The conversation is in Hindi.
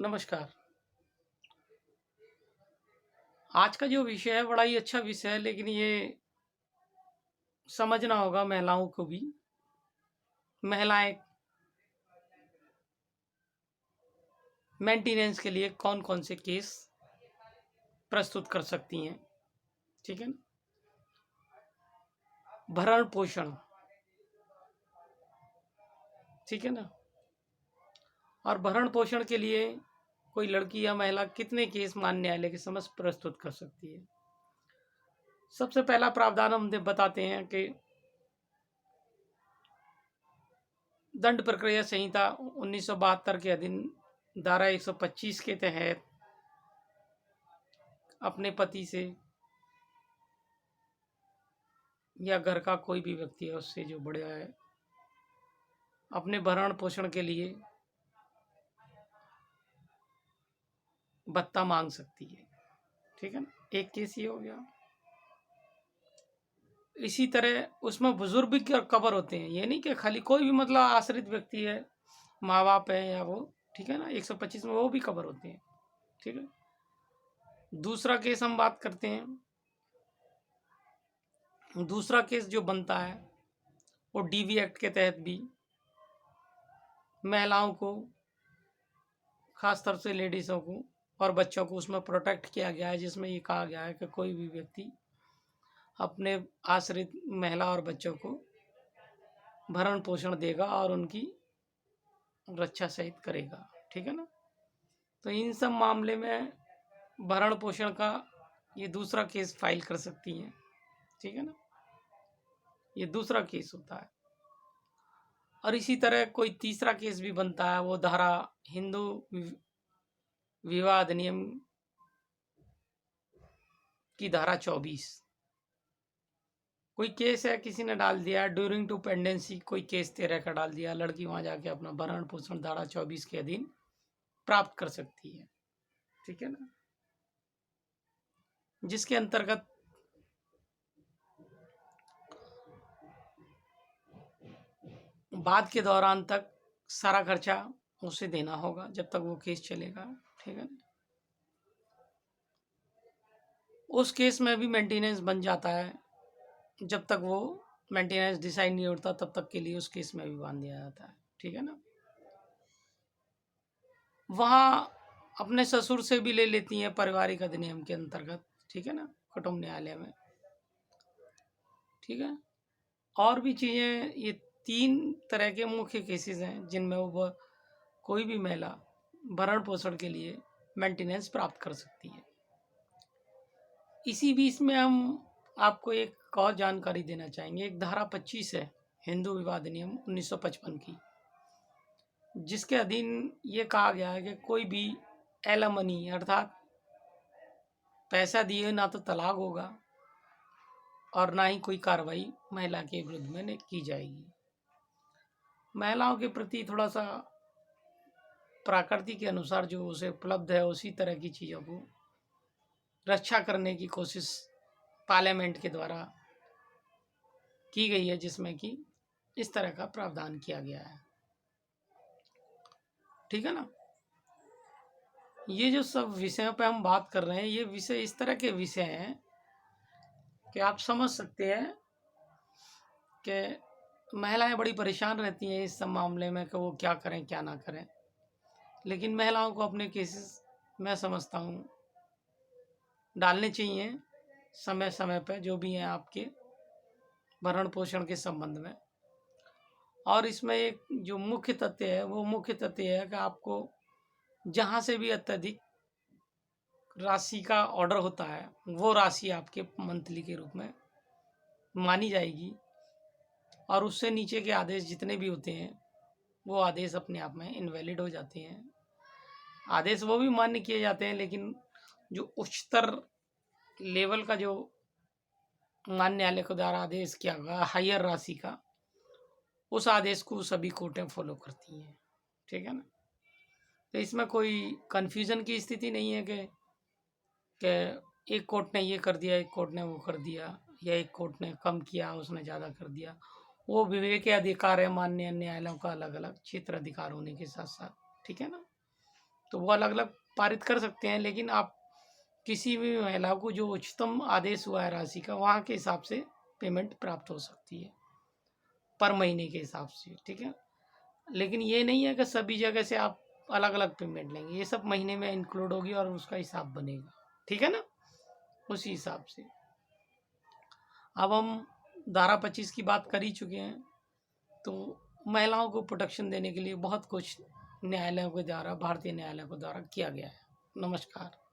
नमस्कार। आज का जो विषय है बड़ा ही अच्छा विषय है, लेकिन ये समझना होगा महिलाओं को भी। महिलाएं मेंटेनेंस के लिए कौन कौन से केस प्रस्तुत कर सकती हैं, ठीक है ना। भरण पोषण, ठीक है ना। और भरण पोषण के लिए कोई लड़की या महिला कितने केस मान्य न्यायालय के समक्ष प्रस्तुत कर सकती है। सबसे पहला प्रावधान हम बताते हैं कि दंड प्रक्रिया संहिता 1972 के अधीन धारा 125 के तहत अपने पति से या घर का कोई भी व्यक्ति है उससे जो बड़ा है, अपने भरण पोषण के लिए भत्ता मांग सकती है, ठीक है ना। एक केस ये हो गया। इसी तरह उसमें बुजुर्ग भी कवर होते हैं, ये नहीं कि खाली कोई भी मतलब आश्रित व्यक्ति है, माँ बाप है या वो, ठीक है ना। 125 में वो भी कवर होते हैं, ठीक है। दूसरा केस हम बात करते हैं। दूसरा केस जो बनता है वो डीवी एक्ट के तहत भी महिलाओं को, खासतौर से लेडीज़ों को और बच्चों को उसमें प्रोटेक्ट किया गया है, जिसमें ये कहा गया है कि कोई भी व्यक्ति अपने आश्रित महिला और बच्चों को भरण पोषण देगा और उनकी रक्षा सहित करेगा, ठीक है ना। तो इन सब मामले में भरण पोषण का ये दूसरा केस फाइल कर सकती हैं, ठीक है ना। ये दूसरा केस होता है। और इसी तरह कोई तीसरा केस भी बनता है, वो धारा हिंदू विवाह अधिनियम की धारा 24। कोई केस है, किसी ने डाल दिया ड्यूरिंग टू पेंडेंसी, कोई केस 13 का डाल दिया, लड़की वहां जाके अपना भरण पोषण धारा 24 के अधीन प्राप्त कर सकती है, ठीक है ना। जिसके अंतर्गत बाद के दौरान तक सारा खर्चा उसे देना होगा जब तक वो केस चलेगा, ठीक है ना। उस केस में भी मेंटेनेंस बन जाता है, जब तक वो मेंटेनेंस डिसाइड नहीं होता तब तक के लिए उस केस में भी बांध दिया जाता है, ठीक है ना। वहाँ अपने ससुर से भी ले लेती हैं पारिवारिक अधिनियम के अंतर्गत, ठीक है ना, कुटुंब न्यायालय में, ठीक है। और भी चीज़ें, ये 3 तरह के मुख्य केसेस हैं जिनमें वो कोई भी महिला भरण पोषण के लिए मेंटेनेंस प्राप्त कर सकती है। इसी बीच में हम आपको एक और जानकारी देना चाहेंगे। एक धारा 25 है हिंदू विवाह अधिनियम 1955 की, जिसके अधीन ये कहा गया है कि कोई भी एलमनी अर्थात पैसा दिए ना तो तलाक होगा और ना ही कोई कार्रवाई महिला के विरुद्ध में की जाएगी। महिलाओं के प्रति थोड़ा सा प्रकृति के अनुसार जो उसे उपलब्ध है उसी तरह की चीज़ों को रक्षा करने की कोशिश पार्लियामेंट के द्वारा की गई है, जिसमें कि इस तरह का प्रावधान किया गया है, ठीक है ना। ये जो सब विषयों पे हम बात कर रहे हैं, ये विषय इस तरह के विषय हैं कि आप समझ सकते हैं कि महिलाएं बड़ी परेशान रहती हैं इस सब मामले में कि वो क्या करें क्या ना करें। लेकिन महिलाओं को अपने केसेस, मैं समझता हूँ, डालने चाहिए समय समय पर, जो भी हैं आपके भरण पोषण के संबंध में। और इसमें एक जो मुख्य तथ्य है, वो मुख्य तथ्य है कि आपको जहाँ से भी अत्यधिक राशि का ऑर्डर होता है वो राशि आपके मंथली के रूप में मानी जाएगी, और उससे नीचे के आदेश जितने भी होते हैं वो आदेश अपने आप में इनवैलिड हो जाते हैं। आदेश वो भी मान्य किए जाते हैं, लेकिन जो उच्चतर लेवल का जो मान्य न्यायालय के द्वारा आदेश किया गया हायर राशि का, उस आदेश को सभी कोर्टें फॉलो करती हैं, ठीक है ना। तो इसमें कोई कन्फ्यूज़न की स्थिति नहीं है कि एक कोर्ट ने ये कर दिया, एक कोर्ट ने वो कर दिया, या एक कोर्ट ने कम किया उसने ज़्यादा कर दिया। वो विवेक के अधिकार है माननीय न्यायालयों का, अलग अलग क्षेत्र अधिकार होने के साथ साथ, ठीक है ना। तो वो अलग अलग पारित कर सकते हैं, लेकिन आप किसी भी महिला को जो उच्चतम आदेश हुआ है राशि का, वहाँ के हिसाब से पेमेंट प्राप्त हो सकती है पर महीने के हिसाब से, ठीक है। लेकिन ये नहीं है कि सभी जगह से आप अलग अलग पेमेंट लेंगे, ये सब महीने में इंक्लूड होगी और उसका हिसाब बनेगा, ठीक है ना, उसी हिसाब से। अब हम धारा 25 की बात कर ही चुके हैं, तो महिलाओं को प्रोटेक्शन देने के लिए बहुत कुछ न्यायालयों के द्वारा, भारतीय न्यायालयों के द्वारा किया गया है। नमस्कार।